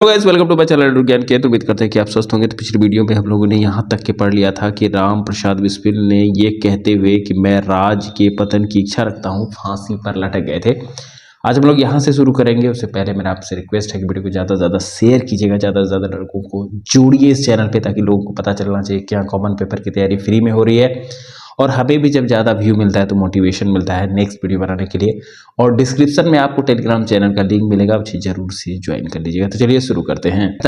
Guys welcome to my channel ज्ञान के। तो उम्मीद करते हैं कि आप स्वस्थ होंगे। तो पिछली वीडियो में हम लोगों ने यहाँ तक के पढ़ लिया था कि राम प्रसाद बिस्मिल ने ये कहते हुए कि मैं राज के पतन की इच्छा रखता हूँ फांसी पर लटक गए थे। आज हम लोग यहाँ से शुरू करेंगे। उससे पहले मेरा आपसे रिक्वेस्ट है कि वीडियो को ज़्यादा से ज़्यादा शेयर कीजिएगा, ज़्यादा से ज़्यादा लोगों को जोड़िए इस चैनल पर, ताकि लोगों को पता चलना चाहिए क्या कॉमन पेपर की तैयारी फ्री में हो रही है। और हमें भी जब ज़्यादा व्यू मिलता है तो मोटिवेशन मिलता है नेक्स्ट वीडियो बनाने के लिए। और डिस्क्रिप्शन में आपको टेलीग्राम चैनल का लिंक मिलेगा, उसे जरूर से ज्वाइन कर लीजिएगा। तो चलिए शुरू करते हैं।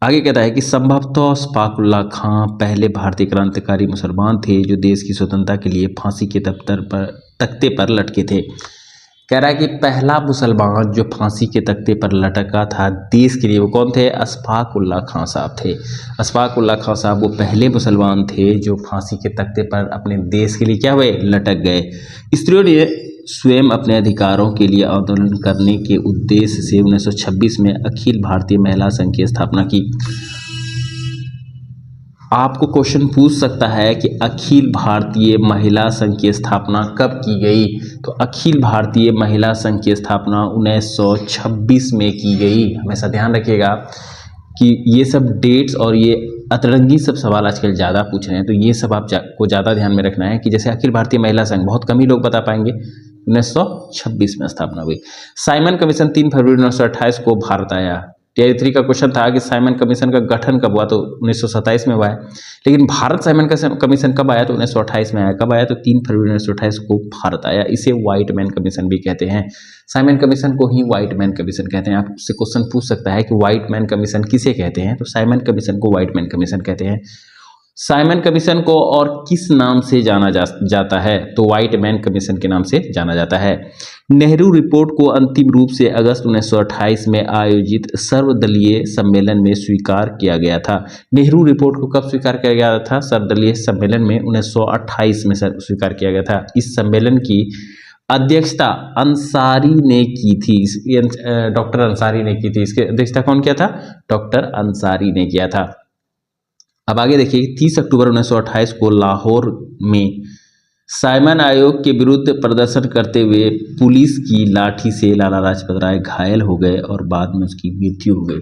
आगे कहता है कि संभवतः अशफाकुल्ला खां पहले भारतीय क्रांतिकारी मुसलमान थे जो देश की स्वतंत्रता के लिए फांसी के तख्ते पर लटके थे। कह रहा है कि पहला मुसलमान जो फांसी के तख्ते पर लटका था देश के लिए, वो कौन थे? अशफाकुल्ला खां साहब थे। अशफाकुल्ला खां साहब वो पहले मुसलमान थे जो फांसी के तख्ते पर अपने देश के लिए क्या हुए? लटक गए। स्त्रियों ने स्वयं अपने अधिकारों के लिए आंदोलन करने के उद्देश्य से 1926 में अखिल भारतीय महिला संघ की स्थापना की। आपको क्वेश्चन पूछ सकता है कि अखिल भारतीय महिला संघ की स्थापना कब की गई? तो अखिल भारतीय महिला संघ की स्थापना 1926 में की गई। हमेशा ध्यान रखिएगा कि ये सब डेट्स और ये अतरंगी सब सवाल आजकल ज़्यादा पूछ रहे हैं, तो ये सब आपको ज़्यादा ध्यान में रखना है कि जैसे अखिल भारतीय महिला संघ बहुत कम ही लोग बता पाएंगे। 1926 में स्थापना हुई। साइमन कमीशन 3 फरवरी 1928 को भारत आया। टीआई 3 का क्वेश्चन था कि साइमन कमीशन का गठन कब हुआ? तो 1927 में हुआ है। लेकिन भारत साइमन का कमीशन कब आया? तो 1928 में आया। कब आया? तो 3 फरवरी 1928 को भारत आया। इसे व्हाइट मैन कमीशन भी कहते हैं। साइमन कमीशन को ही व्हाइट मैन कमीशन कहते हैं। आपसे क्वेश्चन पूछ सकता है कि व्हाइट मैन कमीशन किसे कहते हैं? तो साइमन कमीशन को व्हाइट मैन कमीशन कहते हैं। साइमन कमीशन को और किस नाम से जाना जाता है? तो व्हाइट मैन कमीशन के नाम से जाना जाता है। नेहरू रिपोर्ट को अंतिम रूप से अगस्त 1928 में आयोजित सर्वदलीय सम्मेलन में स्वीकार किया गया था। नेहरू रिपोर्ट को कब स्वीकार किया गया था? सर्वदलीय सम्मेलन में 1928 में स्वीकार किया गया था। इस सम्मेलन की अध्यक्षता अंसारी ने की थी। डॉक्टर अंसारी ने की थी। इसकी अध्यक्षता कौन किया था? डॉक्टर अंसारी ने किया था। अब आगे देखिए, 30 अक्टूबर 1928 को लाहौर में साइमन आयोग के विरुद्ध प्रदर्शन करते हुए पुलिस की लाठी से लाला लाजपत राय घायल हो गए और बाद में उसकी मृत्यु हो गई।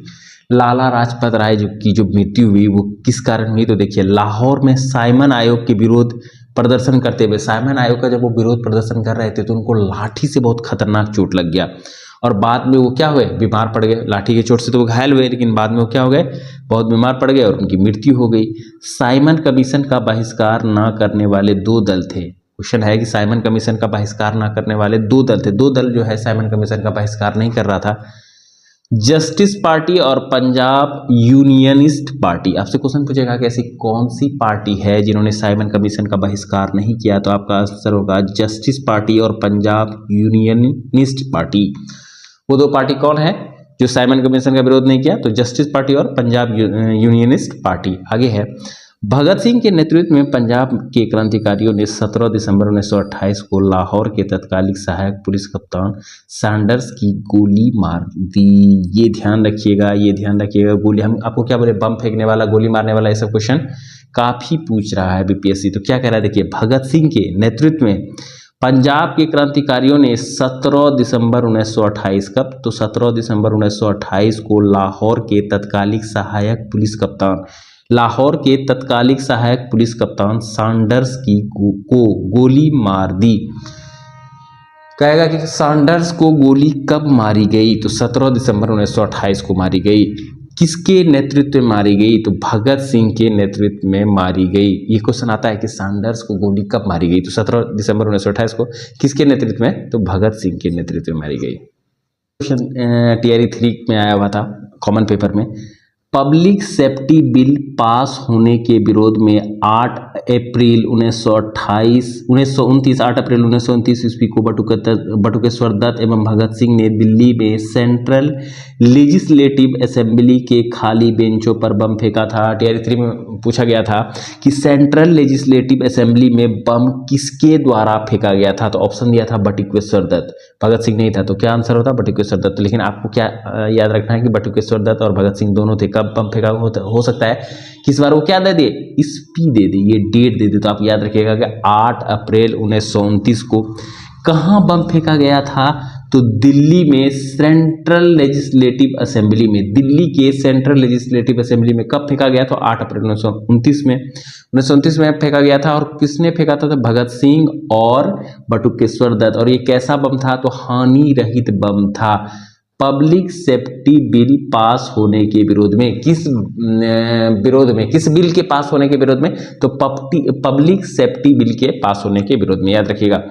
लाला लाजपत राय जो मृत्यु हुई वो किस कारण हुई? तो देखिए, लाहौर में साइमन आयोग के विरोध प्रदर्शन करते हुए, साइमन आयोग का जब वो विरोध प्रदर्शन कर रहे थे तो उनको लाठी से बहुत खतरनाक चोट लग गया और बाद में वो क्या हुए? बीमार पड़ गए। लाठी की चोट से तो वो घायल हुए, लेकिन बाद में वो क्या हो गए? बहुत बीमार पड़ गए और उनकी मृत्यु हो गई। साइमन कमीशन का बहिष्कार ना करने वाले 2 दल थे। क्वेश्चन है कि साइमन कमीशन का बहिष्कार ना करने वाले 2 दल थे। 2 दल जो है साइमन कमीशन का बहिष्कार नहीं कर रहा था, जस्टिस पार्टी और पंजाब यूनियनिस्ट पार्टी। आपसे क्वेश्चन पूछेगा कि ऐसी कौन सी पार्टी है जिन्होंने साइमन कमीशन का बहिष्कार नहीं किया? तो आपका आंसर होगा जस्टिस पार्टी और पंजाब यूनियनिस्ट पार्टी। वो 2 पार्टी कौन है जो साइमन कमीशन का विरोध नहीं किया? तो जस्टिस पार्टी और पंजाब यूनियनिस्ट पार्टी। आगे है, भगत सिंह के नेतृत्व में पंजाब के क्रांतिकारियों ने 17 दिसंबर 1928 को लाहौर के तत्कालिक सहायक पुलिस कप्तान सैंडर्स की गोली मार दी। ये ध्यान रखिएगा, ये ध्यान रखिएगा। गोली, हम आपको क्या बोले? बम फेंकने वाला, गोली मारने वाला, ये सब क्वेश्चन काफी पूछ रहा है बीपीएससी। तो क्या कह रहा है? देखिए, भगत सिंह के नेतृत्व में पंजाब के क्रांतिकारियों ने 17 दिसंबर 1928, कब? तो 17 दिसंबर 1928 को लाहौर के तत्कालिक सहायक पुलिस कप्तान सैंडर्स को गोली मार दी। कहेगा कि सैंडर्स को गोली कब मारी गई? तो 17 दिसंबर 1928 को मारी गई। किसके नेतृत्व में मारी गई? तो भगत सिंह के नेतृत्व में मारी गई। ये क्वेश्चन आता है कि सैंडर्स को गोली कब मारी गई? तो 17 दिसंबर 1928 को किसके नेतृत्व में? तो भगत सिंह के नेतृत्व में मारी गई। क्वेश्चन टीआई 3 में आया हुआ था कॉमन पेपर में। पब्लिक सेफ्टी बिल पास होने के विरोध में 8 अप्रैल 1929 ईस्वी को बटुकेश्वर दत्त एवं भगत सिंह ने दिल्ली में सेंट्रल लेजिस्लेटिव असेंबली के खाली बेंचों पर बम फेंका था। टीआई 3 में पूछा गया था कि सेंट्रल लेजिस्लेटिव असेंबली में बम किसके द्वारा फेंका गया था? तो ऑप्शन दिया था बटुकेश्वर दत्त, भगत सिंह नहीं था। तो क्या आंसर होता? बटुकेश्वर दत्त। लेकिन आपको क्या याद रखना है कि बटुकेश्वर दत्त और भगत सिंह दोनों थे। कब बम फेंका हो सकता है किस बार वो क्या दे दे? ईस्वी दे दे, ये डेट दे दे। तो आप याद रखिएगा कि 8 अप्रैल 1929 को कहाँ बम फेंका गया था? तो दिल्ली में सेंट्रल लेजिस्लेटिव असेंबली में, दिल्ली के सेंट्रल लेजिस्लेटिव असेंबली में कब फेंका गया? तो 8 अप्रैल 1929 में, 1929 में फेंका गया था। और किसने फेंका था? तो भगत सिंह और बटुकेश्वर दत्त। और ये कैसा बम था? तो हानि रहित बम था। पब्लिक सेफ्टी बिल पास होने के विरोध में, किस विरोध में, किस बिल के पास होने के विरोध में? तो पब्लिक सेफ्टी बिल के पास होने के विरोध में, याद रखिएगा।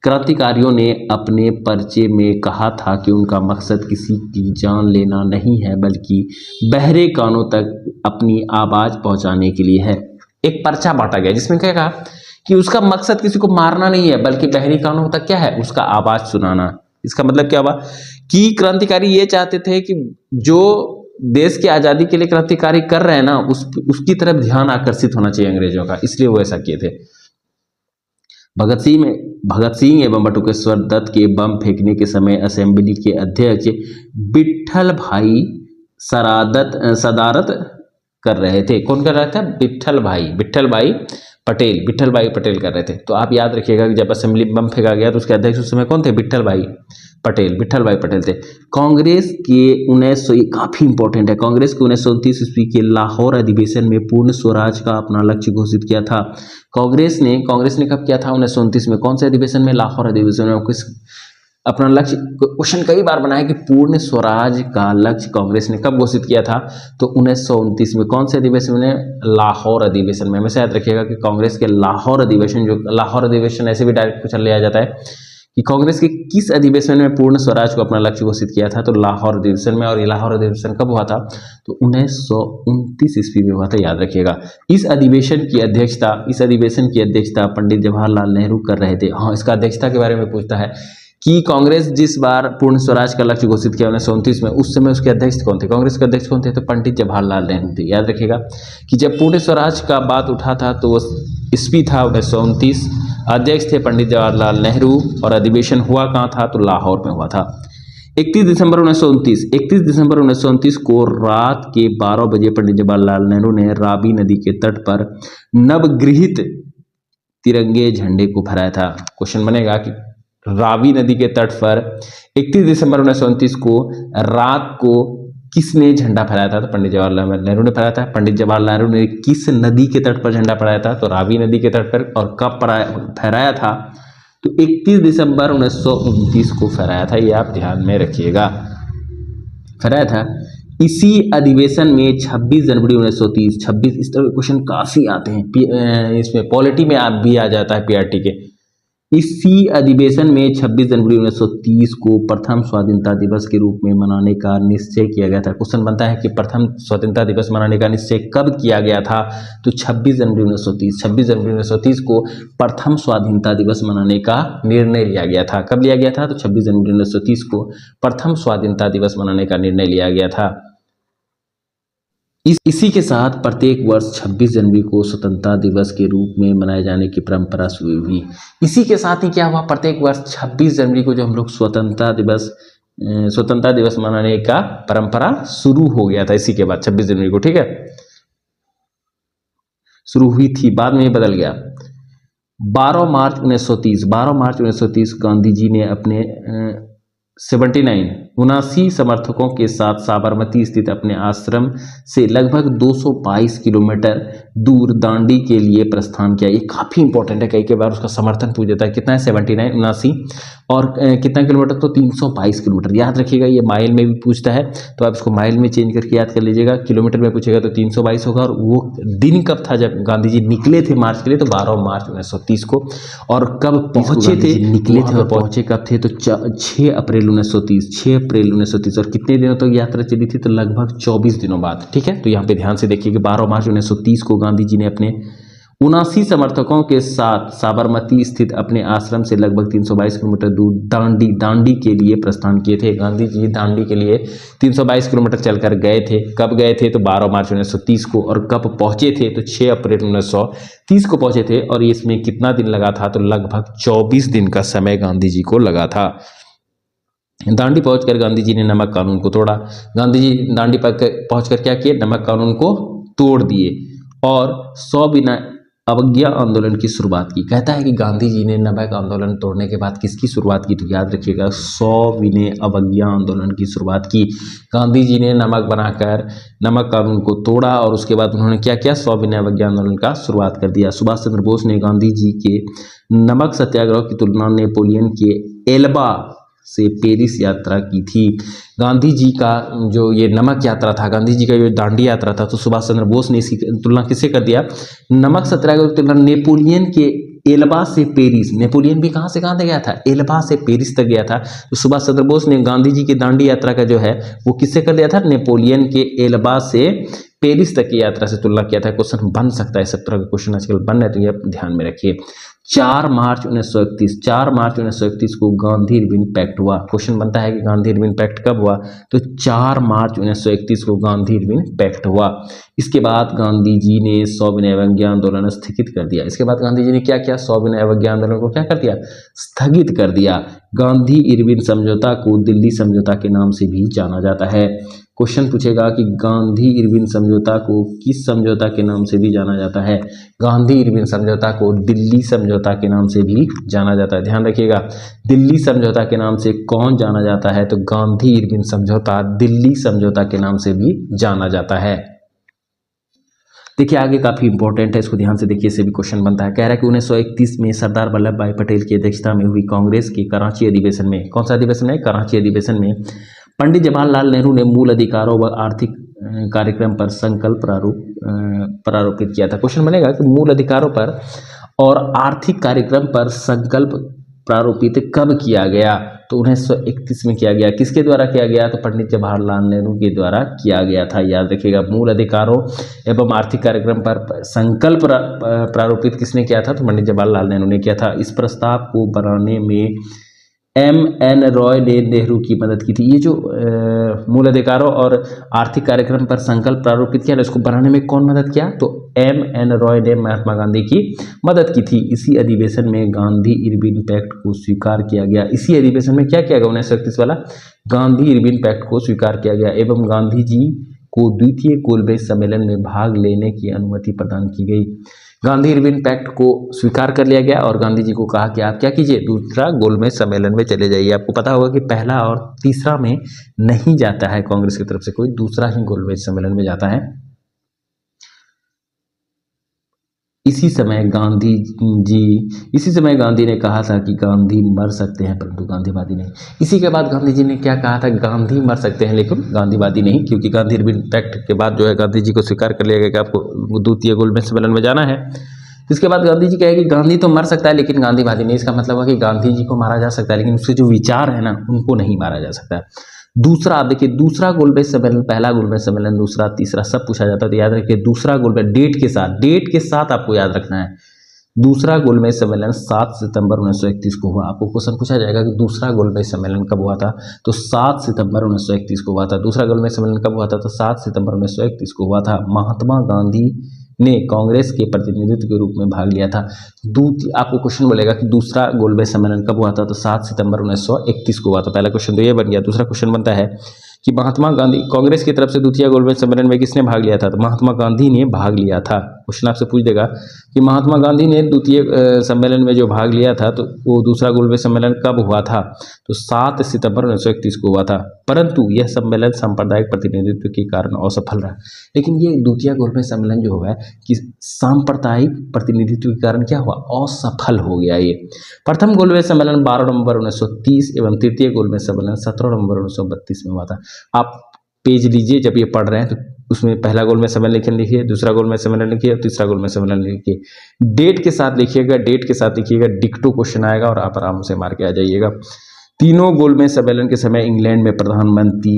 क्रांतिकारियों ने अपने पर्चे में कहा था कि उनका मकसद किसी की जान लेना नहीं है, बल्कि बहरे कानों तक अपनी आवाज पहुंचाने के लिए है। एक पर्चा बांटा गया जिसमें क्या कहा कि उसका मकसद किसी को मारना नहीं है, बल्कि बहरी कानों तक क्या है? उसका आवाज सुनाना। इसका मतलब क्या हुआ कि क्रांतिकारी ये चाहते थे कि जो देश की आजादी के लिए क्रांतिकारी कर रहे हैं ना, उसकी तरफ ध्यान आकर्षित होना चाहिए अंग्रेजों का, इसलिए वो ऐसा किए थे। भगत सिंह एवं बटुकेश्वर दत्त के बम फेंकने के समय असेंबली के अध्यक्ष विट्ठल भाई सदारत कर रहे थे। कौन कर रहा था? विट्ठल भाई पटेल कर रहे थे। तो आप याद रखिएगा कि जब असेंबली में बम फेंका गया तो उसके अध्यक्ष उस समय कौन थे? विट्ठल भाई पटेल थे। कांग्रेस के 1900, काफी इंपॉर्टेंट है, कांग्रेस के 1929 ईस्वी के लाहौर अधिवेशन में पूर्ण स्वराज का अपना लक्ष्य घोषित किया था। कांग्रेस ने कब किया था? 1929 में। कौन से अधिवेशन में? लाहौर अधिवेशन में। किस अपना लक्ष्य, क्वेश्चन कई बार बनाया कि पूर्ण स्वराज का लक्ष्य कांग्रेस ने कब घोषित किया था? तो 1929 में। कौन से अधिवेशन में? लाहौर अधिवेशन में। हमेशा याद रखिएगा कि कांग्रेस के लाहौर अधिवेशन ऐसे भी डायरेक्ट क्वेश्चन लिया जाता है कि कांग्रेस के किस अधिवेशन में पूर्ण स्वराज को अपना लक्ष्य घोषित किया था? तो लाहौर अधिवेशन में। और ये लाहौर अधिवेशन कब हुआ था? तो 1929 ईस्वी में हुआ था, याद रखिएगा। इस अधिवेशन की अध्यक्षता पंडित जवाहरलाल नेहरू कर रहे थे। हाँ, इसका अध्यक्षता के बारे में पूछता है कि कांग्रेस जिस बार पूर्ण स्वराज का लक्ष्य घोषित किया 1929 में, उस समय उसके अध्यक्ष कौन थे? कांग्रेस के अध्यक्ष कौन थे? तो पंडित जवाहरलाल नेहरू थे। याद रखिएगा कि जब पूर्ण स्वराज का बात उठा था तो वो ईस्वी था 1929, अध्यक्ष थे पंडित जवाहरलाल नेहरू, और अधिवेशन हुआ कहाँ था? तो लाहौर में हुआ था। 31 दिसंबर 1929 को रात के 12 बजे पंडित जवाहरलाल नेहरू ने रावी नदी के तट पर नवगृहित तिरंगे झंडे को फहराया था। क्वेश्चन बनेगा कि रावी नदी के तट पर 31 दिसंबर 1929 को रात को किसने झंडा फहराया था? तो पंडित जवाहरलाल नेहरू ने फहराया था। पंडित जवाहरलाल नेहरू ने किस नदी के तट पर झंडा फहराया था? तो रावी नदी के तट पर। और कब फहराया था? तो 31 दिसंबर 1929 को फहराया था, ये आप ध्यान में रखिएगा। फहराया था। इसी अधिवेशन में 26 जनवरी 1930, 26, इस तरह के क्वेश्चन काफी आते हैं, इसमें पॉलिटी में आप भी आ जाता है पीआरटी के। इसी अधिवेशन में 26 जनवरी 1930 को प्रथम स्वाधीनता दिवस के रूप में मनाने का निश्चय किया गया था। क्वेश्चन बनता है कि प्रथम स्वतंत्रता दिवस मनाने का निश्चय कब किया गया था? तो 26 जनवरी 1930 को प्रथम स्वाधीनता दिवस मनाने का निर्णय लिया गया था। कब लिया गया था? तो 26 जनवरी 1930 को प्रथम स्वाधीनता दिवस मनाने का निर्णय लिया गया था। इसी के साथ प्रत्येक वर्ष 26 जनवरी को स्वतंत्रता दिवस के रूप में मनाए जाने की परंपरा शुरू हुई। इसी के साथ ही क्या हुआ? प्रत्येक वर्ष 26 जनवरी को जो हम लोग स्वतंत्रता दिवस मनाने का परंपरा शुरू हो गया था। इसी के बाद 26 जनवरी को, ठीक है, शुरू हुई थी, बाद में बदल गया। 12 मार्च 1930 गांधी जी ने अपने 79 समर्थकों के साथ साबरमती स्थित अपने आश्रम से लगभग 222 किलोमीटर दूर दांडी के लिए प्रस्थान किया। ये काफी इंपॉर्टेंट है, कई बार उसका समर्थन पूछ देता है। कितना है? 79 और कितना किलोमीटर? तो 322 किलोमीटर। याद रखिएगा, ये माइल में भी पूछता है तो आप इसको माइल में चेंज करके याद कर लीजिएगा। किलोमीटर में पूछेगा तो 322 होगा। और वो दिन कब था जब गांधी जी निकले थे मार्च के लिए? तो 12 मार्च 1930 को। और कब पहुंचे थे? निकले थे और पहुंचे कब थे? तो 6 अप्रैल 1930। और कितने दिनों तक यात्रा चली थी? तो लगभग 24 दिनों बाद, ठीक है। तो यहाँ पे ध्यान से देखिए कि 12 मार्च 1930 को गांधी जी ने अपने 79 समर्थकों के साथ साबरमती स्थित अपने आश्रम से लगभग 322 किलोमीटर दूर दांडी के लिए प्रस्थान किए थे। गांधी जी दांडी के लिए 322 किलोमीटर चलकर गए थे। कब गए थे? तो 12 मार्च 1930 को। और कब पहुंचे थे? तो 6 अप्रैल 1930 को पहुंचे थे। और इसमें कितना दिन लगा था? तो लगभग 24 दिन का समय गांधी जी को लगा था। दांडी पहुंचकर गांधी जी ने नमक कानून को तोड़ा। गांधी जी दांडी पर पहुंचकर क्या किए? नमक कानून को तोड़ दिए और अवज्ञा आंदोलन की शुरुआत की? कहता है कि गांधी जी ने नमक आंदोलन तोड़ने के बाद किसकी शुरुआत की? तो याद रखिएगा सविनय अवज्ञा आंदोलन की शुरुआत की। गांधी जी ने नमक बनाकर नमक कानून को तोड़ा और उसके बाद उन्होंने क्या किया? सविनय अवज्ञा आंदोलन का शुरुआत कर दिया। सुभाष चंद्र बोस ने गांधी जी के नमक सत्याग्रह की तुलना नेपोलियन के एल्बा से पेरिस यात्रा की थी। गांधी जी का जो ये नमक यात्रा था, गांधी जी का ये दांडी यात्रा था, तो सुभाष चंद्र बोस ने इसकी तुलना किससे कर दिया? नमक सत्याग्रह की तुलना नेपोलियन के एल्बा से पेरिस। नेपोलियन भी कहाँ से कहाँ तक गया था? एल्बा से पेरिस तक गया था। तो सुभाष चंद्र बोस ने गांधी जी की दांडी यात्रा का जो है वो किससे कर दिया था? नेपोलियन के एल्बा से पेरिस तक की यात्रा से तुलना किया था। क्वेश्चन बन सकता है, सब तरह के क्वेश्चन आजकल बन रहे, तो ये ध्यान में रखिए। 4 मार्च 1931 को गांधी इरविन पैक्ट हुआ। क्वेश्चन बनता है कि गांधी इरविन पैक्ट कब हुआ? तो 4 मार्च 1931 को गांधी इरविन पैक्ट हुआ। इसके बाद गांधी जी ने सविनय अवज्ञा आंदोलन स्थगित कर दिया। इसके बाद गांधी जी ने क्या किया? सविनय अवज्ञा आंदोलन को क्या कर दिया? स्थगित कर दिया। गांधी इरविन समझौता को दिल्ली समझौता के नाम से भी जाना जाता है। क्वेश्चन पूछेगा कि गांधी इरविन समझौता को किस समझौता के नाम से भी जाना जाता है? गांधी इरविन समझौता को दिल्ली समझौता के नाम से भी जाना जाता है। ध्यान रखिएगा, दिल्ली समझौता के नाम से कौन जाना जाता है? तो गांधी इरविन समझौता दिल्ली समझौता के नाम से भी जाना जाता है। देखिए आगे काफी इंपॉर्टेंट है, इसको ध्यान से देखिए, इससे भी क्वेश्चन बनता है। कह रहा है कि 1931 में सरदार वल्लभ भाई पटेल की अध्यक्षता में हुई कांग्रेस के कराची अधिवेशन में, कौन सा अधिवेशन है? कराची अधिवेशन में पंडित जवाहरलाल नेहरू ने मूल अधिकारों व आर्थिक कार्यक्रम पर संकल्प प्रारूपित किया था। क्वेश्चन बनेगा कि मूल अधिकारों पर और आर्थिक कार्यक्रम पर संकल्प प्रारूपित कब किया गया? तो 1931 में किया गया। किसके द्वारा किया गया? तो पंडित जवाहरलाल नेहरू के द्वारा किया गया था। याद रखिएगा, मूल अधिकारों एवं आर्थिक कार्यक्रम पर संकल्प प्रारूपित किसने किया था? तो पंडित जवाहरलाल नेहरू ने किया था। इस प्रस्ताव को बनाने में M.N. रॉय ने नेहरू की मदद की थी। ये जो मूल अधिकारों और आर्थिक कार्यक्रम पर संकल्प प्रारूपित किया, इसको बनाने में कौन मदद किया? तो M.N. रॉय ने महात्मा गांधी की मदद की थी। इसी अधिवेशन में गांधी इरविन पैक्ट को स्वीकार किया गया। इसी अधिवेशन में क्या किया गया? 1931 वाला गांधी इरविन पैक्ट को स्वीकार किया गया एवं गांधी जी को द्वितीय गोलमेज सम्मेलन में भाग लेने की अनुमति प्रदान की गई। गांधी इरविन पैक्ट को स्वीकार कर लिया गया और गांधी जी को कहा कि आप क्या कीजिए? दूसरा गोलमेज सम्मेलन में चले जाइए। आपको पता होगा कि पहला और तीसरा में नहीं जाता है कांग्रेस की तरफ से कोई, दूसरा ही गोलमेज सम्मेलन में जाता है। इसी समय गांधी ने कहा था कि गांधी मर सकते हैं परंतु गांधीवादी नहीं। इसी के बाद गांधी जी ने क्या कहा था? गांधी मर सकते हैं लेकिन गांधीवादी नहीं, क्योंकि गांधी इरविन पैक्ट के बाद जो है गांधी जी को स्वीकार कर लिया गया कि आपको द्वितीय गोलमेज सम्मेलन में जाना है। इसके बाद गांधी जी कहे कि गांधी तो मर सकता है लेकिन गांधीवादी नहीं। इसका मतलब है कि गांधी जी को मारा जा सकता है लेकिन उसके जो विचार है ना, उनको नहीं मारा जा सकता। दूसरा, आप देखिए, दूसरा गोलमेज सम्मेलन, पहला गोलमेज सम्मेलन, दूसरा, तीसरा सब पूछा जाता है, तो याद रखिए दूसरा गोलमेज डेट के साथ आपको याद रखना है। दूसरा गोलमेज सम्मेलन 7 सितंबर 1931 को हुआ। आपको क्वेश्चन पूछा जाएगा कि दूसरा गोलमेज सम्मेलन कब हुआ था? तो 7 सितंबर 1931 को हुआ था। दूसरा गोलमेज सम्मेलन कब हुआ था? तो 7 सितंबर 1931 को हुआ था। महात्मा गांधी ने कांग्रेस के प्रतिनिधित्व के रूप में भाग लिया था। आपको क्वेश्चन बोलेगा कि दूसरा गोलमेज सम्मेलन कब हुआ था? तो 7 सितंबर 1931 को हुआ था। पहला क्वेश्चन तो ये बन गया। दूसरा क्वेश्चन बनता है कि महात्मा गांधी, कांग्रेस की तरफ से द्वितीय गोलमेज सम्मेलन में किसने भाग लिया था? तो महात्मा गांधी ने भाग लिया था। क्वेश्चन आपसे पूछ देगा कि महात्मा गांधी ने द्वितीय सम्मेलन में जो भाग लिया था, तो वो दूसरा गोलमेज सम्मेलन कब हुआ था? तो 7 सितंबर 1931 को हुआ था। परंतु यह सम्मेलन सांप्रदायिक प्रतिनिधित्व के कारण असफल रहा। लेकिन ये द्वितीय गोलमेज सम्मेलन जो हुआ है कि सांप्रदायिक प्रतिनिधित्व के कारण क्या हुआ? असफल हो गया। ये प्रथम गोलमेज सम्मेलन 12 नवंबर 1930 एवं तृतीय गोलमेज सम्मेलन 17 नवंबर 1932 में हुआ था। आप पेज लीजिए जब ये पढ़ रहे हैं, तो उसमें पहला गोलमेज सम्मेलन लिखिए, दूसरा गोलमेज सम्मेलन लिखिए, तीसरा गोलमेज सम्मेलन लिखिए। डेट के साथ लिखिएगा, डिक्टो क्वेश्चन आएगा और आप आराम से मार के आ जाइएगा। तीनों गोलमेज सम्मेलन के समय इंग्लैंड में प्रधानमंत्री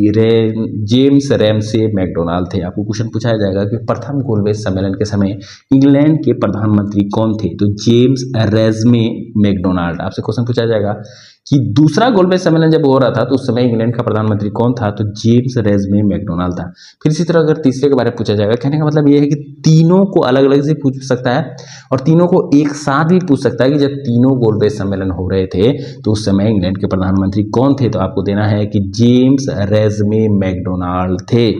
जेम्स रैमसे मैकडोनाल्ड थे। आपको क्वेश्चन पूछा जाएगा कि प्रथम गोलमेज सम्मेलन के समय इंग्लैंड के प्रधानमंत्री कौन थे? तो जेम्स रैमसे मैकडोनाल्ड। आपसे क्वेश्चन पूछा जाएगा कि दूसरा गोलमेज सम्मेलन जब हो रहा था तो उस समय इंग्लैंड का प्रधानमंत्री कौन था? तो जेम्स रैमसे मैकडोनाल्ड था। फिर इसी तरह अगर तीसरे के बारे में पूछा जाएगा, कहने का मतलब ये है कि तीनों को अलग अलग से पूछ सकता है और तीनों को एक साथ भी पूछ सकता है कि जब तीनों गोलमेज सम्मेलन हो रहे थे तो उस समय इंग्लैंड के प्रधानमंत्री कौन थे? तो आपको देना है कि जेम्स रैमसे मैकडोनाल्ड थे।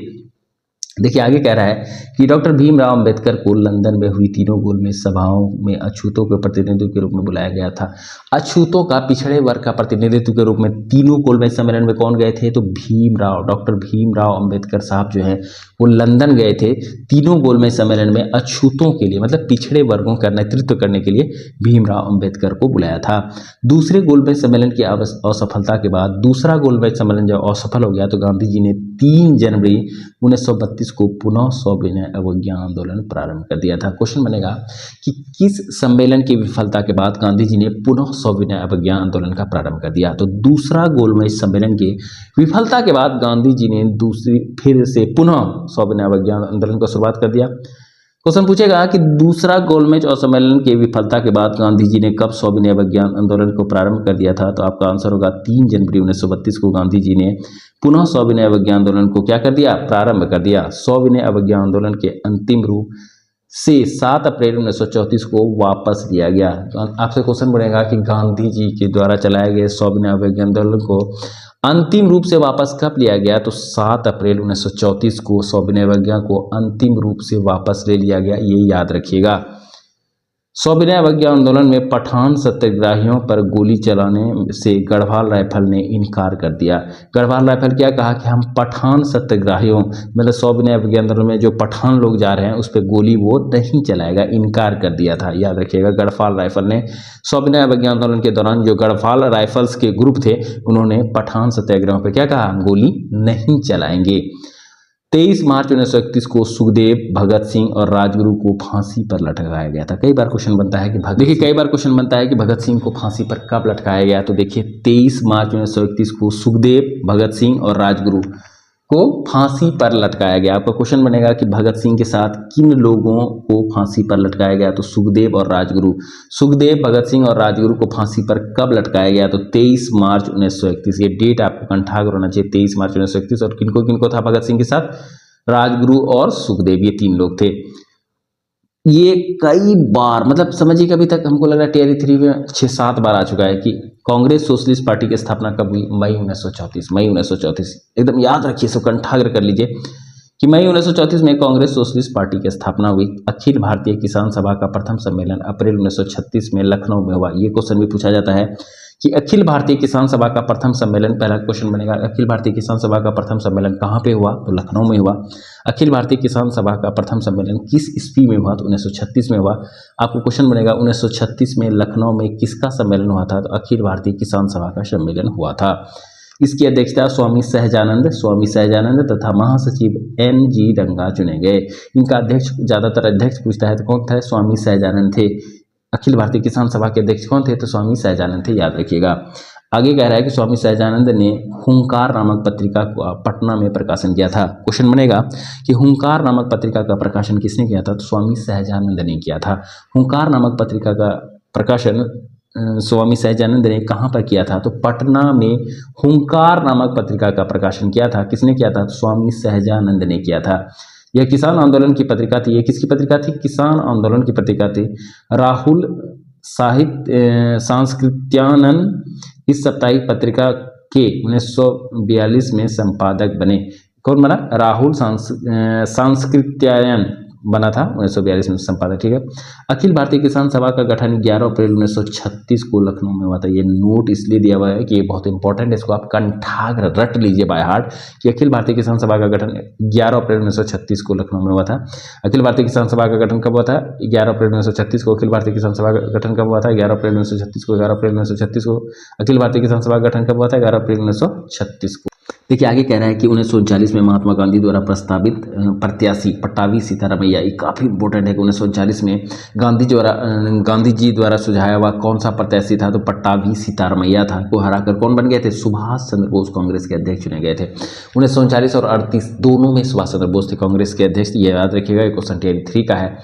देखिए आगे कह रहा है कि डॉक्टर भीमराव अंबेडकर को लंदन में हुई तीनों गोलमेज सभाओं में अछूतों के प्रतिनिधित्व के रूप में बुलाया गया था। अछूतों का, पिछड़े वर्ग का प्रतिनिधित्व के रूप में तीनों गोलमेज सम्मेलन में कौन गए थे? तो भीमराव, डॉक्टर भीमराव अंबेडकर साहब जो है वो लंदन गए थे तीनों गोलमेज सम्मेलन में अछूतों के लिए, मतलब पिछड़े वर्गों का नेतृत्व करने के लिए भीमराव अंबेडकर को बुलाया था। दूसरे गोलमेज सम्मेलन की असफलता के बाद दूसरा गोलमेज सम्मेलन जब असफल हो गया तो गांधी जी ने 3 जनवरी 1932 को पुनः सविनय अवज्ञा आंदोलन प्रारंभ कर दिया था। क्वेश्चन बनेगा कि किस सम्मेलन की विफलता के बाद गांधी जी ने पुनः सविनय अवज्ञा आंदोलन का प्रारंभ कर दिया? तो दूसरा गोलमेज सम्मेलन की विफलता के बाद गांधी जी ने फिर से पुनः सविनय अवज्ञा आंदोलन को शुरुआत कर दिया। क्वेश्चन पूछेगा कि दूसरा गोलमेज और सम्मेलन की विफलता के बाद गांधी जी ने कब सविनय अवज्ञा आंदोलन को प्रारंभ कर दिया था? तो आपका आंसर होगा 3 जनवरी 1932 को गांधी जी ने पुनः सविनय अवज्ञा आंदोलन को क्या कर दिया? प्रारंभ कर दिया। सविनय अवज्ञा आंदोलन के अंतिम रूप से 7 अप्रैल 1934 को वापस लिया गया। तो आपसे क्वेश्चन बनेगा कि गांधी जी के द्वारा चलाए गए सविनय अवज्ञा आंदोलन को अंतिम रूप से वापस कब लिया गया? तो 7 अप्रैल 1934 को सविनय अवज्ञा को अंतिम रूप से वापस ले लिया गया, ये याद रखिएगा। सविनय अवज्ञा आंदोलन में पठान सत्याग्रहियों पर गोली चलाने से गढ़वाल राइफल ने इनकार कर दिया। गढ़वाल राइफल क्या कहा कि हम पठान सत्याग्रहियों, मतलब सविनय अवज्ञा आंदोलन में जो पठान लोग जा रहे हैं उस पर गोली वो नहीं चलाएगा, इनकार कर दिया था। याद रखिएगा, गढ़वाल राइफल ने सविनय अवज्ञा आंदोलन के दौरान जो गढ़वाल राइफल्स के ग्रुप थे उन्होंने पठान सत्याग्रहों पर क्या कहा? हम गोली नहीं चलाएंगे। 23 मार्च 1931 को सुखदेव, भगत सिंह और राजगुरु को फांसी पर लटकाया गया था। कई बार क्वेश्चन बनता है कि भगत सिंह को फांसी पर कब लटकाया गया? तो देखिए 23 मार्च 1931 को सुखदेव, भगत सिंह और राजगुरु को फांसी पर लटकाया गया। आपका क्वेश्चन बनेगा कि भगत सिंह के साथ किन लोगों को फांसी पर लटकाया गया? तो सुखदेव और राजगुरु। सुखदेव, भगत सिंह और राजगुरु को फांसी पर कब लटकाया गया? तो 23 मार्च 1931। ये डेट आपको कंठाग्र होना चाहिए, 23 मार्च 1931। और किनको था भगत सिंह के साथ? राजगुरु और सुखदेव, ये 3 लोग थे। ये कई बार, मतलब समझिए कि अभी तक हमको लग रहा है टीआरई 3 में 6-7 बार आ चुका है कि कांग्रेस सोशलिस्ट पार्टी की स्थापना कब हुई? मई 1934। एकदम याद रखिए, इसको कंठाग्र कर लीजिए कि मई 1934 में कांग्रेस सोशलिस्ट पार्टी की स्थापना हुई। अखिल भारतीय किसान सभा का प्रथम सम्मेलन अप्रैल 1936 में लखनऊ में हुआ। ये क्वेश्चन भी पूछा जाता है कि अखिल भारतीय किसान सभा का प्रथम सम्मेलन, पहला क्वेश्चन बनेगा अखिल भारतीय किसान सभा का प्रथम सम्मेलन कहाँ पे हुआ? तो लखनऊ में हुआ। अखिल भारतीय किसान सभा का प्रथम सम्मेलन किस ईस्वी में हुआ? तो 1936 में हुआ। आपको क्वेश्चन बनेगा 1936 में लखनऊ में किसका सम्मेलन हुआ था? तो अखिल भारतीय किसान सभा का सम्मेलन हुआ था। इसकी अध्यक्षता स्वामी सहजानंद तथा महासचिव NG रंगा चुने गए। इनका अध्यक्ष, ज्यादातर अध्यक्ष पूछता है तो कौन था? स्वामी सहजानंद थे। अखिल भारतीय किसान सभा के अध्यक्ष कौन थे? तो स्वामी सहजानंद थे, याद रखिएगा। आगे कह रहा है कि स्वामी सहजानंद ने हुंकार नामक पत्रिका को पटना में प्रकाशन किया था। क्वेश्चन बनेगा कि हुंकार नामक पत्रिका का प्रकाशन किसने किया था? तो स्वामी सहजानंद ने किया था। हुंकार नामक पत्रिका का प्रकाशन स्वामी सहजानंद ने कहाँ पर किया था? तो पटना में हुंकार नामक पत्रिका का प्रकाशन किया था। किसने किया था? तो स्वामी सहजानंद ने किया था। यह किसान आंदोलन की पत्रिका थी। ये किसकी पत्रिका थी? किसान आंदोलन की पत्रिका थी। राहुल सांस्कृत्यानन इस साप्ताहिक पत्रिका के 1942 में संपादक बने। कौन बना? राहुल सांस्कृत्यायन बना था 1942 में संपादक, ठीक है। अखिल भारतीय किसान सभा का गठन 11 अप्रैल 1936 को लखनऊ में हुआ था। ये नोट इसलिए दिया हुआ है कि ये बहुत इंपॉर्टेंट है, इसको आप कंठाग्र रट लीजिए बाय हार्ट कि अखिल भारतीय किसान सभा का गठन 11 अप्रैल 1936 को लखनऊ में हुआ था। अखिल भारतीय किसान सभा का गठन कब हुआ था? 11 अप्रैल 1936 को। अखिल भारतीय किसान सभा का गठन कब हुआ था? 11 अप्रैल 1936 को। 11 अप्रैल 1936 को अखिल भारतीय किसान सभा का गठन कब हुआ था? 11 अप्रैल 1936 को। देखिए आगे कह रहा है कि 1939 में महात्मा गांधी द्वारा प्रस्तावित प्रत्याशी पट्टाभी सीतारमैया, ये काफी इंपॉर्टेंट है कि 1939 में गांधी जी द्वारा सुझाया हुआ कौन सा प्रत्याशी था? तो पट्टाभी सीतारमैया था। को हराकर कौन बन गए थे? सुभाष चंद्र बोस कांग्रेस के अध्यक्ष चुने गए थे। 1939 और 38 दोनों में सुभाष चंद्र बोस थे कांग्रेस के अध्यक्ष। ये याद रखिएगा, क्वेश्चन टीआरई 3 का है।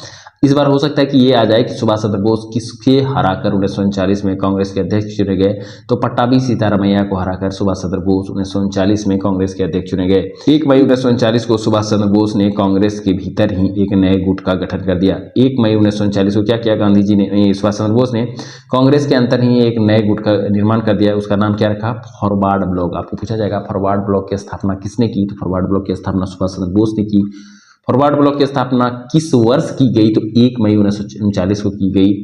इस बार हो सकता है कि ये आ जाए कि सुभाष चंद्र बोस किसके हराकर 1939 में कांग्रेस के अध्यक्ष चुने गए? तो पट्टाभी सीतारमैया को हराकर सुभाष चंद्र बोस 1939 में कांग्रेस के अध्यक्ष चुने गए। 1 मई 1939 को सुभाष चंद्र बोस ने कांग्रेस के भीतर ही एक नए गुट का गठन कर दिया। 1 मई 1939 को क्या किया गांधी जी ने? सुभाष चंद्र बोस ने कांग्रेस के अंदर ही एक नए गुट का निर्माण कर दिया। उसका नाम क्या रखा? Forward block. आपको पूछा जाएगा फॉरवर्ड ब्लॉक की स्थापना किसने की? तो फॉरवर्ड ब्लॉक की स्थापना सुभाष चंद्र बोस ने की। फॉरवर्ड ब्लॉक की स्थापना किस वर्ष की गई? तो 1 मई 1939 को की गई।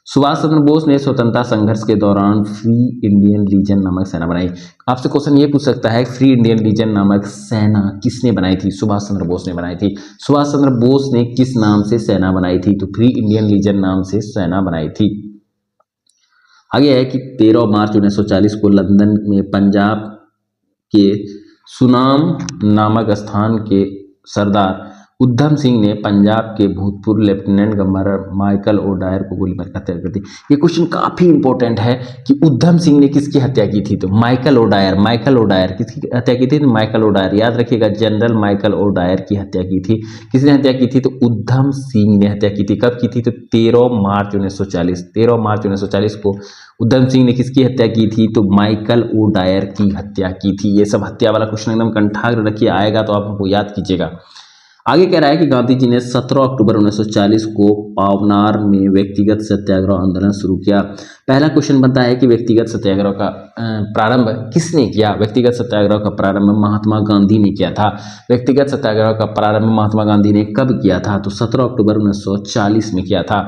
सुभाष चंद्र बोस ने स्वतंत्रता संघर्ष के दौरान फ्री इंडियन लीजन नामक सेना बनाई। आपसे क्वेश्चन ये पूछ सकता है, फ्री इंडियन लीजन नामक सेना किसने बनाई थी? सुभाष चंद्र बोस ने बनाई थी। सुभाष चंद्र बोस ने किस नाम से सेना बनाई थी? तो फ्री इंडियन लीजन नाम से सेना बनाई थी। आगे है कि 13 मार्च 1940 को लंदन में पंजाब के सुनाम नामक स्थान के सरदार उधम सिंह ने पंजाब के भूतपूर्व लेफ्टिनेंट गवर्नर माइकल ओडायर को गोली मारकर हत्या कर दी। ये क्वेश्चन काफी इंपॉर्टेंट है कि उधम सिंह ने किसकी हत्या की थी? तो माइकल ओडायर किसकी हत्या की थी? तो माइकल ओडायर, याद रखिएगा, जनरल माइकल ओडायर की हत्या की थी। किसने हत्या की थी? तो उधम सिंह ने हत्या की थी। कब की थी? तो 13 मार्च 1940 को उधम सिंह ने किसकी हत्या की थी? तो माइकल ओडायर की हत्या की थी। ये सब हत्या वाला क्वेश्चन एकदम कंठाग्र रखिए, आएगा तो आप हमको याद कीजिएगा। आगे कह रहा है कि गांधी जी ने 17 अक्टूबर 1940 को पावनार में व्यक्तिगत सत्याग्रह आंदोलन शुरू किया। पहला क्वेश्चन बनता है कि व्यक्तिगत सत्याग्रह का प्रारंभ किसने किया? व्यक्तिगत सत्याग्रह का प्रारंभ महात्मा गांधी ने किया था। व्यक्तिगत सत्याग्रह का प्रारंभ महात्मा गांधी ने कब किया था? तो 17 अक्टूबर 1940 में किया था।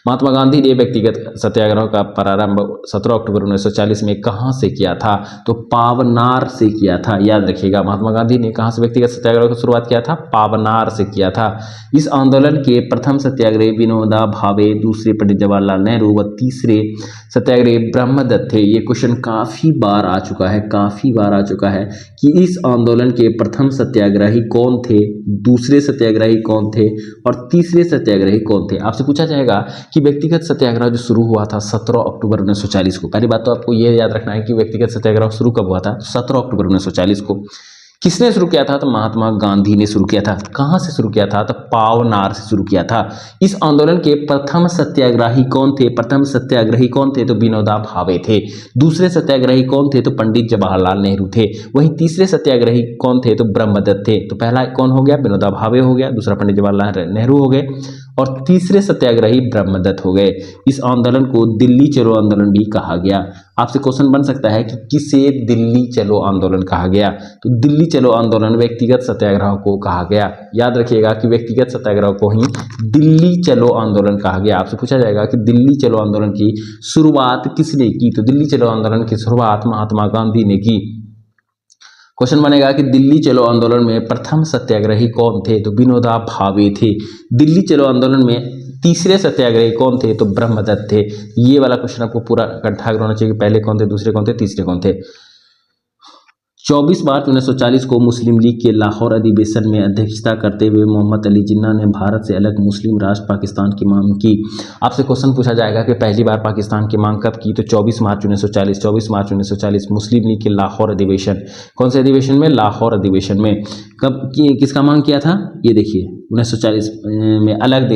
महात्मा गांधी ने व्यक्तिगत सत्याग्रह का प्रारंभ 17 अक्टूबर 1940 में कहाँ से किया था? तो पावनार से किया था। याद रखिएगा, महात्मा गांधी ने कहाँ से व्यक्तिगत सत्याग्रह की शुरुआत किया था? पावनार से किया था। इस आंदोलन के प्रथम सत्याग्रही विनोबा भावे, दूसरे पंडित जवाहरलाल नेहरू व तीसरे सत्याग्रही ब्रह्मदत्त थे। ये क्वेश्चन काफी बार आ चुका है कि इस आंदोलन के प्रथम सत्याग्रही कौन थे, दूसरे सत्याग्रही कौन थे और तीसरे सत्याग्रही कौन थे। आपसे पूछा जाएगा कि व्यक्तिगत सत्याग्रह जो शुरू हुआ था 17 अक्टूबर 1940 को। पहली बात तो आपको ये याद रखना है कि व्यक्तिगत सत्याग्रह शुरू कब हुआ था? 17 अक्टूबर 1940 को। किसने शुरू किया था? तो महात्मा गांधी ने शुरू किया था। कहां से शुरू किया था? तो पावनार से शुरू किया था। इस आंदोलन के प्रथम सत्याग्रही कौन थे? तो विनोबा भावे थे। दूसरे सत्याग्रही कौन थे? तो पंडित जवाहरलाल नेहरू थे। वहीं तीसरे सत्याग्रही कौन थे? तो ब्रह्मदत्त थे। तो पहला कौन हो गया? विनोबा भावे हो गया, दूसरा पंडित जवाहरलाल नेहरू हो गए और तीसरे सत्याग्रही ब्रह्मदत्त हो गए। इस आंदोलन को दिल्ली चलो आंदोलन भी कहा गया। आपसे क्वेश्चन बन सकता है कि किसे दिल्ली चलो आंदोलन कहा गया? तो दिल्ली चलो आंदोलन व्यक्तिगत सत्याग्रह को कहा गया। याद रखिएगा कि व्यक्तिगत सत्याग्रह को ही दिल्ली चलो आंदोलन कहा गया। आपसे पूछा जाएगा कि दिल्ली चलो आंदोलन की शुरुआत किसने की? तो दिल्ली चलो आंदोलन की शुरुआत महात्मा गांधी ने की। क्वेश्चन बनेगा कि दिल्ली चलो आंदोलन में प्रथम सत्याग्रही कौन थे? तो विनोबा भावे थे। दिल्ली चलो आंदोलन में तीसरे सत्याग्रही कौन थे? तो ब्रह्मदत्त थे। ये वाला क्वेश्चन आपको पूरा कंठाग्र होना चाहिए कि पहले कौन थे, दूसरे कौन थे, तीसरे कौन थे। 24 मार्च 1940 को मुस्लिम लीग के लाहौर अधिवेशन में अध्यक्षता करते हुए मोहम्मद अली जिन्ना ने भारत से अलग मुस्लिम राष्ट्र पाकिस्तान की मांग की। आपसे क्वेश्चन पूछा जाएगा कि पहली बार पाकिस्तान की मांग कब की? तो 24 मार्च 1940 मुस्लिम लीग के लाहौर अधिवेशन। कौन से अधिवेशन में? लाहौर अधिवेशन में। कब की, किसका मांग किया था? ये देखिए 1940 में अलग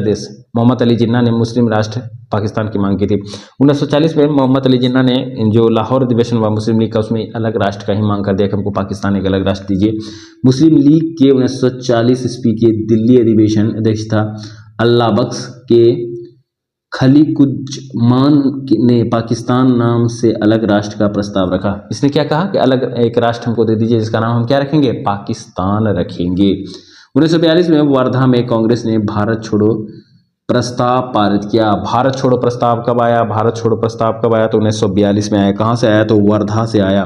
देश मोहम्मद अली जिन्ना ने मुस्लिम राष्ट्र पाकिस्तान की मांग की थी। 1940 में मोहम्मद अली जिन्ना ने जो लाहौर अधिवेशन हुआ मुस्लिम लीग का, उसमें अलग राष्ट्र का ही मांग कर दिया कि हमको पाकिस्तान एक अलग राष्ट्र दीजिए। मुस्लिम लीग के 1940 ईस्वी के दिल्ली अधिवेशन अध्यक्षता अल्लाह बख्श के खलीकुज्जमान ने पाकिस्तान नाम से अलग राष्ट्र का प्रस्ताव रखा। इसने क्या कहा कि अलग एक राष्ट्र हमको दे दीजिए जिसका नाम हम क्या रखेंगे? पाकिस्तान रखेंगे। 1942 में वर्धा में कांग्रेस ने भारत छोड़ो प्रस्ताव पारित किया। भारत छोड़ो प्रस्ताव कब आया? तो 1942 में आया। कहाँ से आया? तो वर्धा से आया।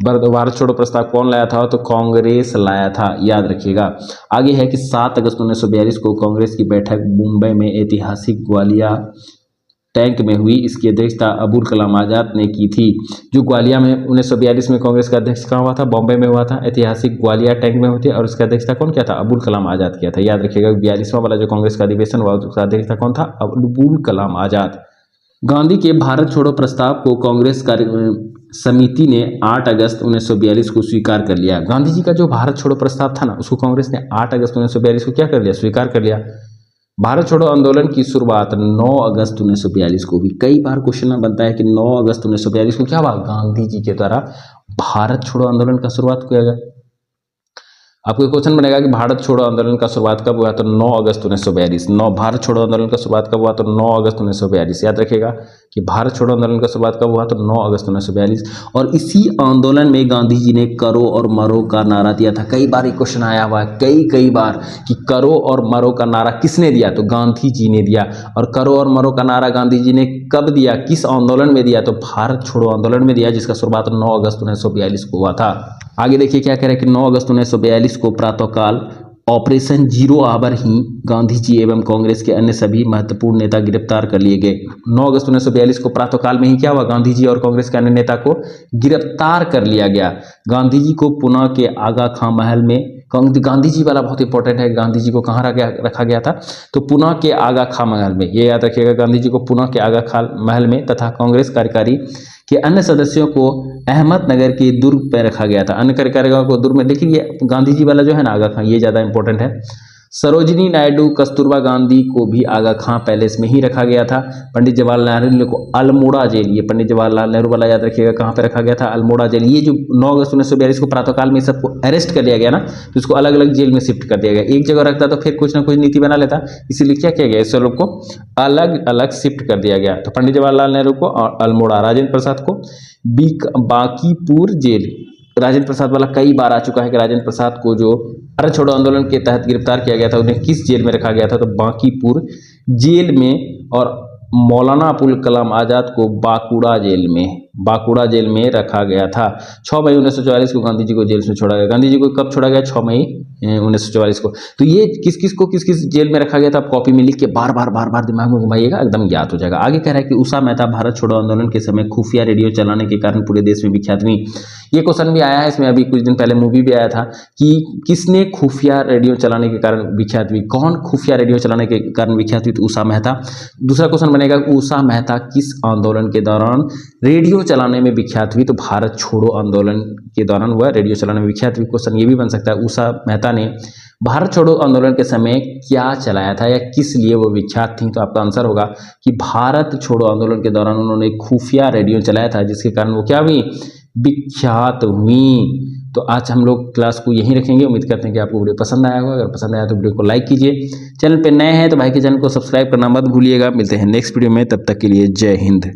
भारत छोड़ो प्रस्ताव कौन लाया था? तो कांग्रेस लाया था। याद रखिएगा। आगे है कि 7 अगस्त 1942 को कांग्रेस की बैठक मुंबई में ऐतिहासिक ग्वालिया टैंक में हुई। इसकी अध्यक्षता अबुल कलाम आजाद ने की थी। जो ग्वालिया में 1942 में कांग्रेस का अध्यक्ष कहाँ हुआ था? बॉम्बे में हुआ था। ऐतिहासिक ग्वालिया टैंक में होती है और उसका अध्यक्षता कौन किया था? अबुल कलाम आजाद किया था। याद रखिएगा 42वां वाला जो कांग्रेस का अधिवेशन हुआ उसका अध्यक्षता कौन था? अबुल कलाम आजाद। गांधी के भारत छोड़ो प्रस्ताव को कांग्रेस कार्य समिति ने 8 अगस्त 1942 को स्वीकार कर लिया। गांधी जी का जो भारत छोड़ो प्रस्ताव था ना, उसको कांग्रेस ने 8 अगस्त 1942 को क्या कर लिया? स्वीकार कर लिया। भारत छोड़ो आंदोलन की शुरुआत 9 अगस्त 1942 को हुई। कई बार क्वेश्चन बनता है कि 9 अगस्त 1942 को क्या हुआ? गांधी जी के द्वारा भारत छोड़ो आंदोलन का शुरुआत किया गया। आपको क्वेश्चन बनेगा कि भारत छोड़ो आंदोलन का शुरुआत कब हुआ, तो 9 अगस्त 1942। भारत छोड़ो आंदोलन का शुरुआत कब हुआ, तो 9 अगस्त 1942। याद रखिएगा कि भारत छोड़ो आंदोलन का शुरुआत कब हुआ, तो 9 अगस्त 1942। और इसी आंदोलन में गांधी जी ने करो और मरो का नारा दिया था। कई बार ये क्वेश्चन आया हुआ है, कई बार, कि करो और मरो का नारा किसने दिया, तो गांधी जी ने दिया। और करो और मरो का नारा गांधी जी ने कब दिया, किस आंदोलन में दिया, तो भारत छोड़ो आंदोलन में दिया, जिसका शुरुआत 9 अगस्त 1942 को हुआ था। आगे देखिए क्या कह रहे हैं कि 9 अगस्त 1942 को प्रातःकाल ऑपरेशन जीरो आवर ही गांधी जी एवं कांग्रेस के अन्य सभी महत्वपूर्ण नेता गिरफ्तार कर लिए गए। 9 अगस्त 1942 को प्रातःकाल में ही क्या हुआ, गांधी जी और कांग्रेस के अन्य नेता को गिरफ्तार कर लिया गया। गांधी जी को पुणे के आगा खां महल में, गांधी जी वाला बहुत इंपॉर्टेंट है, गांधी जी को कहाँ रखा गया था, तो पुणे के आगा खां महल में, ये याद रखिएगा, गांधी जी को पुणे के आगा खां महल में तथा कांग्रेस कार्यकारी के अन्य सदस्यों को अहमदनगर के दुर्ग पर रखा गया था। अन्य कार्यकर्ताओं को दुर्ग में, लेकिन ये गांधी जी वाला जो है ना आगा खां, ये ज़्यादा इंपॉर्टेंट है। सरोजिनी नायडू, कस्तूरबा गांधी को भी आगा खां पैलेस में ही रखा गया था। पंडित जवाहरलाल नेहरू को अल्मोड़ा जेल, ये पंडित जवाहरलाल नेहरू वाला याद रखिएगा, कहाँ पे रखा गया था, अल्मोड़ा जेल। ये जो 9 अगस्त 1942 को प्रातःकाल में सबको अरेस्ट कर लिया गया ना, तो इसको अलग अलग जेल में शिफ्ट कर दिया गया। एक जगह रखता तो फिर कुछ ना कुछ नीति बना लेता, इसीलिए क्या किया गया, इस लोग को अलग अलग शिफ्ट कर दिया गया। तो पंडित जवाहरलाल नेहरू को अल्मोड़ा, राजेंद्र प्रसाद को बांकीपुर जेल। राजेंद्र प्रसाद वाला कई बार आ चुका है कि राजेंद्र प्रसाद को जो भारत छोड़ो आंदोलन के तहत गिरफ्तार किया गया था, उन्हें किस जेल में रखा गया था, तो बांकीपुर जेल में। और मौलाना अबुल कलाम आज़ाद को बांकुड़ा जेल में रखा गया था। 6 मई 1944 को गांधी जी को जेल से छोड़ा गया। गांधी जी को कब छोड़ा गया, 6 मई 1944 को। तो ये किस किस जेल में रखा गया था, आप कॉपी में लिख के बार बार दिमाग में घुमाइएगा, एकदम याद हो जाएगा। आगे कह रहा है कि उषा मेहता भारत छोड़ो आंदोलन के समय खुफिया रेडियो चलाने के कारण पूरे देश में विख्यात हुई। ये क्वेश्चन भी आया है, इसमें अभी कुछ दिन पहले मूवी भी आया था कि किसने खुफिया रेडियो चलाने के कारण विख्यात हुई, कौन खुफिया रेडियो चलाने के कारण विख्यात हुई, तो उषा मेहता। दूसरा क्वेश्चन बनेगा उषा मेहता किस आंदोलन के दौरान रेडियो चलाने में विख्यात हुई, तो भारत छोड़ो आंदोलन के दौरान वह रेडियो चलाने में विख्यात हुई। क्वेश्चन ये भी बन सकता है, उषा मेहता ने भारत छोड़ो आंदोलन के समय क्या चलाया था या किस लिए वो विख्यात थी, तो आपका आंसर होगा कि भारत छोड़ो आंदोलन के दौरान उन्होंने खुफिया रेडियो चलाया था, जिसके कारण वो क्या हुई, विख्यात हुई। तो आज हम लोग क्लास को यहीं रखेंगे। उम्मीद करते हैं कि आपको वीडियो पसंद आया होगा। अगर पसंद आया तो वीडियो को लाइक कीजिए। चैनल पे नए हैं तो भाई के चैनल को सब्सक्राइब करना मत भूलिएगा। मिलते हैं नेक्स्ट वीडियो में, तब तक के लिए जय हिंद।